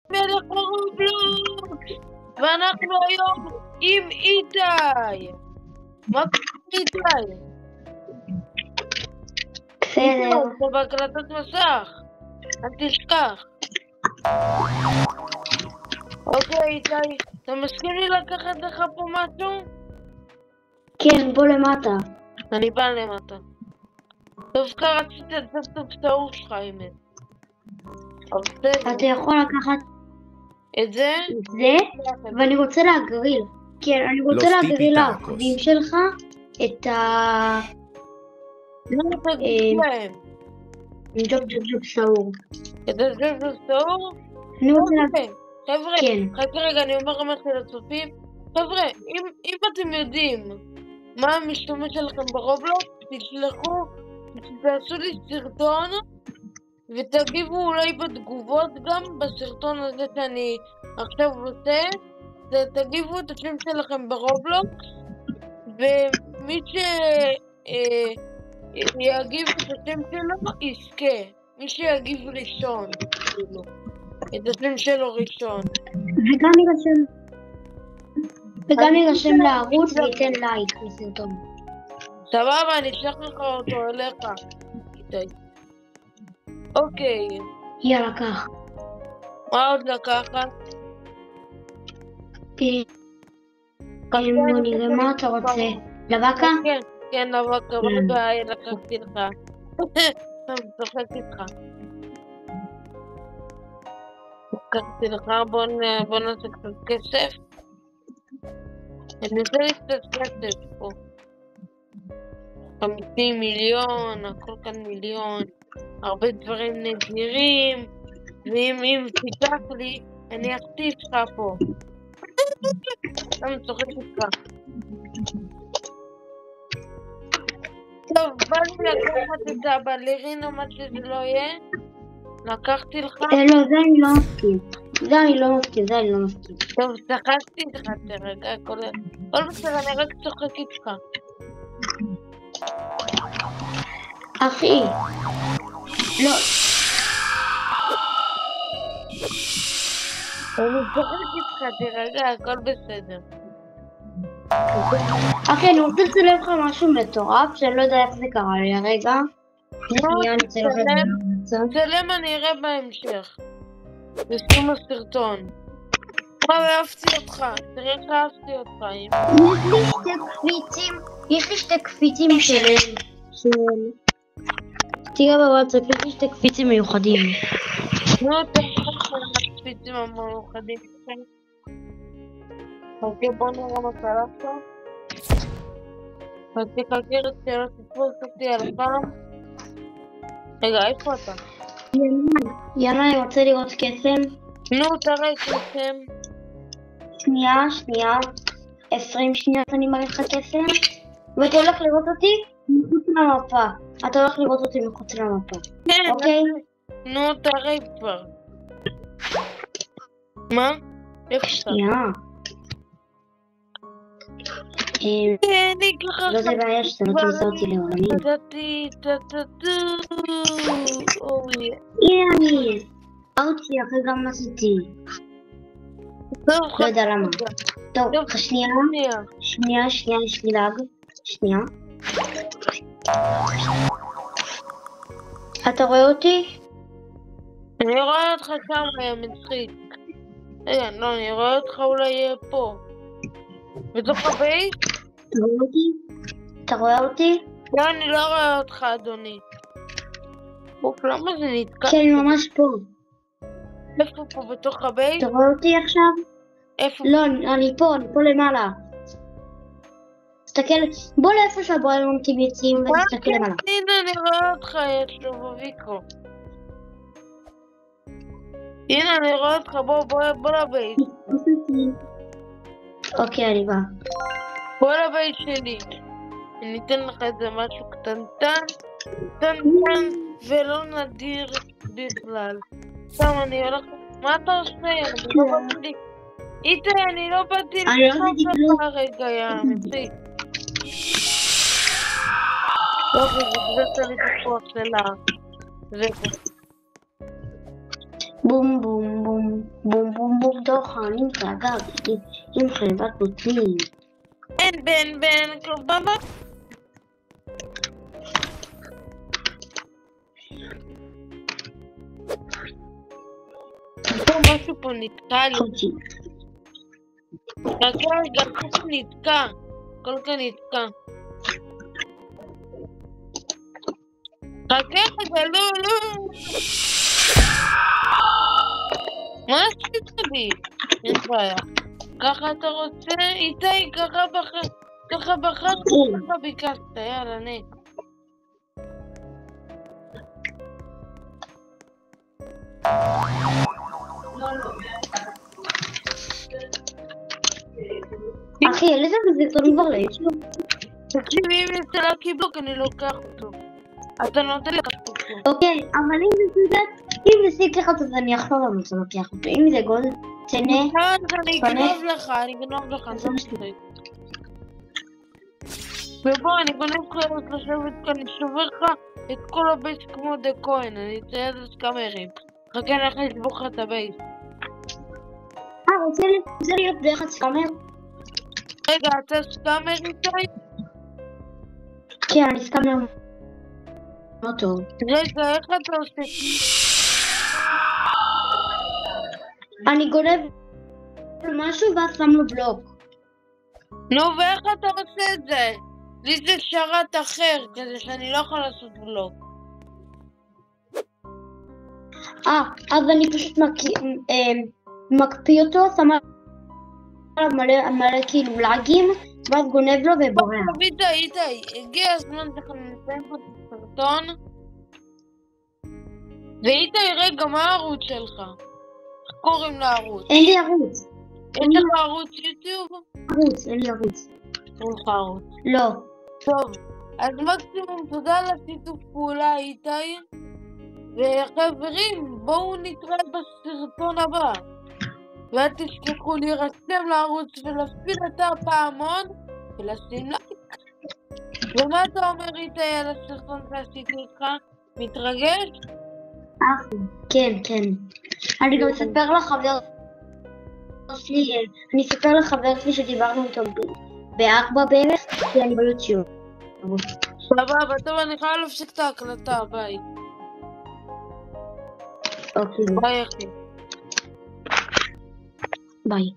מלך רובלוקס, ואנחנו היום עם איתי. מה קורה איתי? בסדר. זה בהקלטת מסך, אל תשכח. אוקיי איתי, אתה מסכים לי לקחת לך פה משהו? כן, בוא למטה. אני בא למטה. דווקא רציתי לתת את האור שלך, האמת. אתה יכול לקחת את זה? ואני רוצה להגריל. כן, אני רוצה להגריל לעוקבים שלך את ה... לא תגיד להם. ג'וב סאור. את הג'וב סאור? אני רוצה להגריל. חבר'ה, כן. חכה רגע, אני אומר משהו לצופים. חבר'ה, אם אתם יודעים מה המשתמש שלכם ברובלוקס, תשלחו, תעשו לי סרטון ותגיבו אולי בתגובות גם בסרטון הזה שאני עכשיו עושה. תגיבו את השם שלכם ברובלוקס, ומי שיגיב את השם שלו יזכה. מי שיגיב ראשון, את השם שלו ראשון. וגם יירשם לערוץ וייתן לייק לסרטון. סבבה, אני אשלח לך אותו אליך. אוקיי. יאללה, קח. מה עוד לקחת? בוא נראה מה אתה רוצה. לבקה? כן, לבקה, רגע, לקחתי לך. אני צוחק איתך. לקחתי לך, בוא נעשה קצת כסף. אני עושה לי קצת כסף פה. 50 מיליון, הכל כאן מיליון. הרבה דברים נדירים. ואם תיקח לי, אני אחטיף לך פה. אני צוחק איתך. טוב, בא לי לקחת את הבלרין או מה שזה לא יהיה. לקחתי לך. לא, זה אני לא מסכים. זה אני לא מסכים. טוב, צחקתי איתך תרגע, הכל בסדר, אני רק צוחק איתך. אחי. לא. אני צוחק איתך תרגע, הכל בסדר. אחי, אני רוצה לצלם לך משהו מטורף, שאני לא יודע איך זה קרה לי הרגע. צלם אני אראה בהמשך. בסיום הסרטון. וואו, אהבתי אותך. תראה איך אהבתי אותך. יש לי שתי קפיצים שלהם. תראה בוואטסאפ, יש לי שתי קפיצים מיוחדים. נו, תראה הקפיצים המיוחדים. אוקיי, בוא נראה מה קלפת. חכה שלא תתפוס אותי על הפעם. רגע, איפה אתה? יאללה, אני רוצה לראות קסם. נו, תראה קסם. שנייה. 20 שניות אני מראה לך קסם. ואתה הולך לראות אותי מחוץ למפה. כן, אוקיי? נו, תראה כבר. מה? איפה אתה? שנייה. לא זה בעיה שאתה לא תמצא אותי לעולמים. הנה אני. אותי אחרי גם עשיתי. לא יודע למה. טוב, שנייה, יש לי לאג. שנייה. אתה רואה אותי? אני רואה אותך שם, היה מצחיק. רגע, לא, אני רואה אותך אולי פה. בתוך הבית? אתה רואה אותי? לא, אני לא רואה אותך, אדוני. למה זה נתקע? כן, ממש פה. איפה פה, בתוך הבית? אתה רואה אותי עכשיו? איפה? לא, אני פה למעלה. תסתכל, בוא לאיפה שהבועלים קיבוצים ותסתכל למעלה. הנה, אני רואה אותך, יש לו בוויקו. הנה, אני רואה אותך, בוא לבית. אוקיי, אני בא. בוא לבית שלי. אני אתן לך איזה משהו קטנטן ולא נדיר בכלל. סתם אני הולך... מה אתה עושה? אני לא באתי... איתי, אני לא באתי לך רגע, יא מצחיק. טוב, זה לי את הכוח שלה. בום בום בום. בום בום בום דוחה, נמצא גב עם חלבת בוטנים. אין בן קלובבה. פה משהו פה נתקע לי. חודשי. רגע, הכל נתקע. הכל כאן נתקע. חכה רגע, לא. מה עשית לי? אין בעיה. ככה אתה רוצה? איתי, ככה בחרת, ככה ביקשת, יאללה, נק. אחי, על איזה סרטון כבר לישו? תקשיב, אם יצא לה קיבלוק, אני לוקח אותו. אתה נותן לקחת אותו. אוקיי, אבל אם זה סיקר אז אני אחזור לנו שאתה לוקח אותו. אם זה גולד, צנה, אני אגנוב לך, זה משחק. ובוא, אני גונב לך לשבת כאן, אני שובר לך את כל הבייס כמו דה כהן, אני אצייד סקאמרים. חכה, אני הולך לשבור לך את הבייס. רוצה להיות ביחד סקאמר? רגע, אתה סקאמר איתי? כן, אני סקאמר לא טוב. רגע, איך אתה עושה? אני גונב משהו ואז שם לו בלוק. נו, ואיך אתה עושה את זה? לי זה שרת אחר, כזה שאני לא יכול לעשות בלוק. אז אני פשוט מקפיא אותו, שמה עליו מלא כאילו לגים, ואז גונב לו ובורח. איתי, הגיע הזמן שאנחנו נסיים פה את הסרטון. ואיתי, רגע, מה הערוץ שלך? איך קוראים לערוץ? אין לי ערוץ. יש לך ערוץ יוטיוב? אין לי ערוץ. אין לך ערוץ. לא. טוב, אז מקסימום תודה על השיתוף פעולה איתי. וחברים, בואו נתראה בסרטון הבא. ואל תשכחו להירשם לערוץ ולהפעיל את הפעמון ולשים לייק. ומה אתה אומר איתי על הסרטון שעשיתי איתך? מתרגש? כן. אני גם אספר לחבר שלי שדיברנו איתו ב-4 בערך, כי אני ביוטיוב. סבבה, טוב, אני יכולה להפסיק את ההקלטה, ביי. אוקיי. ביי אחי. ביי.